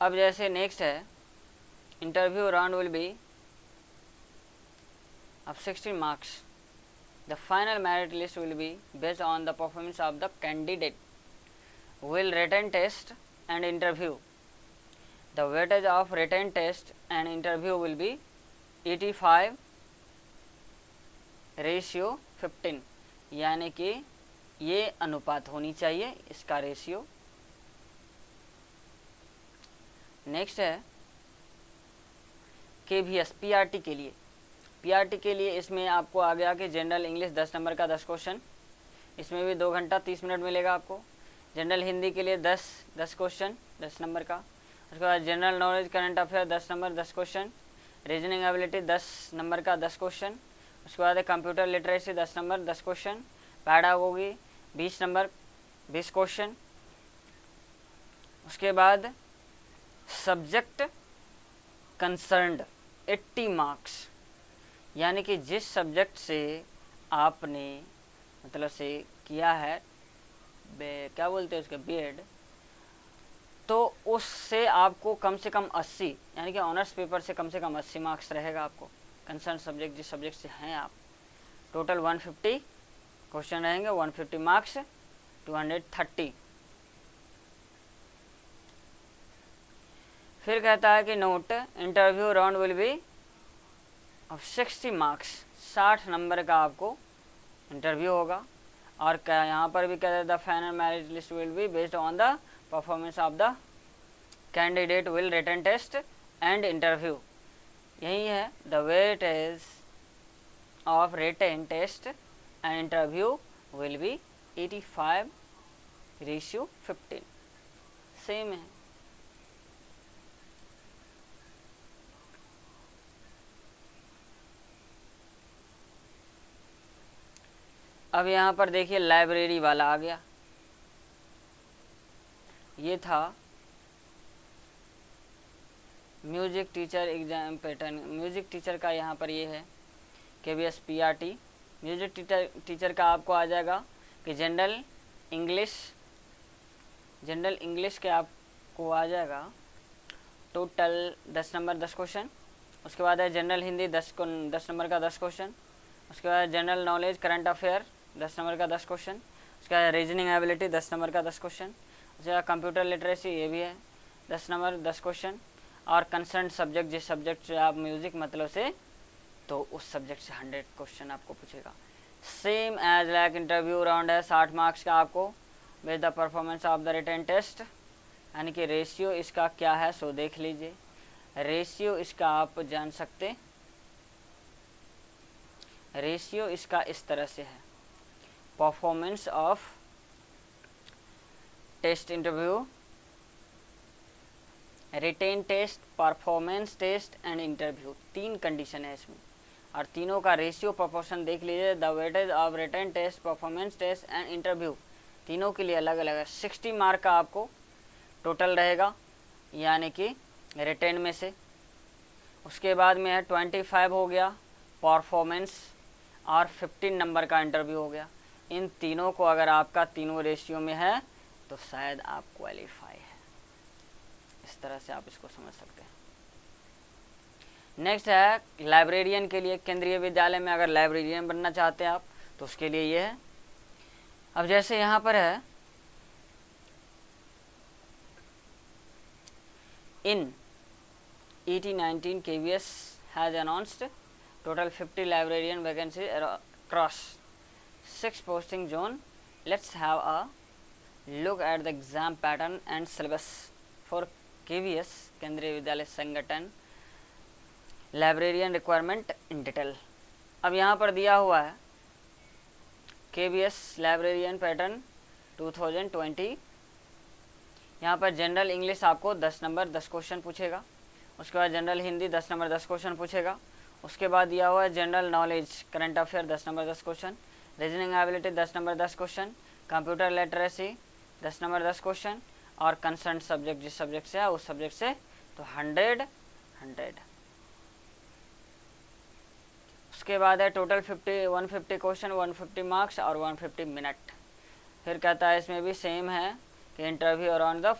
अब जैसे नेक्स्ट है, interview round will be of 16 marks. The final merit list will be based on the performance of the candidate. Will written test and interview. The weightage of written test and interview will be 85:15, यानी कि ये अनुपात होनी चाहिए इसका ratio. Next है KVS PRT के लिए। PRT के लिए इसमें आपको आ गया कि जनरल इंग्लिश 10 नंबर का 10 क्वेश्चन, इसमें भी 2 घंटा 30 मिनट मिलेगा आपको। जनरल हिंदी के लिए 10 क्वेश्चन 10 नंबर का। उसके बाद general knowledge current affair 10 number 10 question. Reasoning ability 10 number का 10 क्वेश्चन। उसके बाद computer literacy 10 number 10 question. Pedagogy 20 number 20 question. उसके बाद सब्जेक्ट कंसर्न्ड 80 मार्क्स, यानी कि जिस सब्जेक्ट से आपने मतलब से किया है क्या बोलते हैं उसका बीएड, तो उससे आपको कम से कम 80, यानी कि ऑनर्स पेपर से कम 80 मार्क्स रहेगा आपको। कंसर्न सब्जेक्ट जिस सब्जेक्ट से हैं आप, टोटल 150 क्वेश्चन रहेंगे, 150 मार्क्स 230। फिर कहता है कि note interview round will be of 60 marks, 60 number का आपको इंटरव्यू होगा। और क्या यहाँ पर भी कहते हैं the final merit list will be based on the performance of the candidate will written test and interview. यही है the weightage of written test and interview will be 85:15, same है। अब यहाँ पर देखिए लाइब्रेरी वाला आ गया। ये था music teacher exam pattern. Music teacher का यहाँ पर ये है KVS PRT। म्यूजिक टीचर का आपको आ जाएगा कि जनरल इंग्लिश के आपको आ जाएगा टोटल 10 नंबर 10 क्वेश्चन। उसके बाद है जनरल हिंदी 10 नंबर का 10 क्वेश्चन। उसके बाद general knowledge current affair 10 number का 10 क्वेश्चन। उसके बाद रीजनिंग एबिलिटी 10 नंबर का 10 क्वेश्चन। उसके बाद कंप्यूटर लिटरेसी ये भी है 10 नंबर 10 क्वेश्चन। और कंसर्न सब्जेक्ट जिस सब्जेक्ट से आप म्यूजिक मतलब से, तो उस सब्जेक्ट से 100 क्वेश्चन आपको पूछेगा। Same as like interview round है 60 मार्क्स का आपको with the performance of the written test, यानी कि रेशियो इसका क्या है सो देख लीजिए। रेशियो इसका आप जान सकते, रेशियो इसका इस तरह से है, performance of test interview, written test, performance test and interview, 3 condition है इसमें। और तीनों का रेशियो प्रोपोर्शन देख लीजिए। The weightage of written test, performance test and interview, तीनों के लिए अलग अलग है। 60 मार्क का आपको टोटल रहेगा, यानी कि रिटेन में से। उसके बाद में है 25 हो गया परफॉर्मेंस और 15 नंबर का इंटरव्यू हो गया। इन तीनों को अगर आपका तीनों रेशियो में है तो शायद आप क्वालिफाई है। इस तरह से आप इसको समझ सकते हैं। नेक्स्ट है लाइब्रेरियन के लिए। केंद्रीय विद्यालय में अगर लाइब्रेरियन बनना चाहते हैं आप तो उसके लिए ये है। अब जैसे यहाँ पर है इन 18-19 KVS has announced total 50 librarian vacancies across 6 posting zone. Let's have a look at the exam pattern and syllabus for KVS केंद्रीय विद्यालय संगठन लाइब्रेरियन रिक्वायरमेंट इन डिटेल। अब यहाँ पर दिया हुआ है KVS लाइब्रेरियन पैटर्न 2020। यहाँ पर जनरल इंग्लिश आपको 10 नंबर 10 क्वेश्चन पूछेगा। उसके बाद जनरल हिंदी 10 नंबर 10 क्वेश्चन पूछेगा। उसके बाद दिया हुआ है general knowledge current affair 10 number 10 question, reasoning ability 10 number 10 question, computer literacy 10 number 10 question और कंसर्न सब्जेक्ट जिस सब्जेक्ट से है उस सब्जेक्ट से तो 100। उसके बाद है टोटल 150 क्वेश्चन, 150 मार्क्स और 150 मिनट। फिर कहता है इसमें भी सेम है कि इंटरव्यू अराउंड द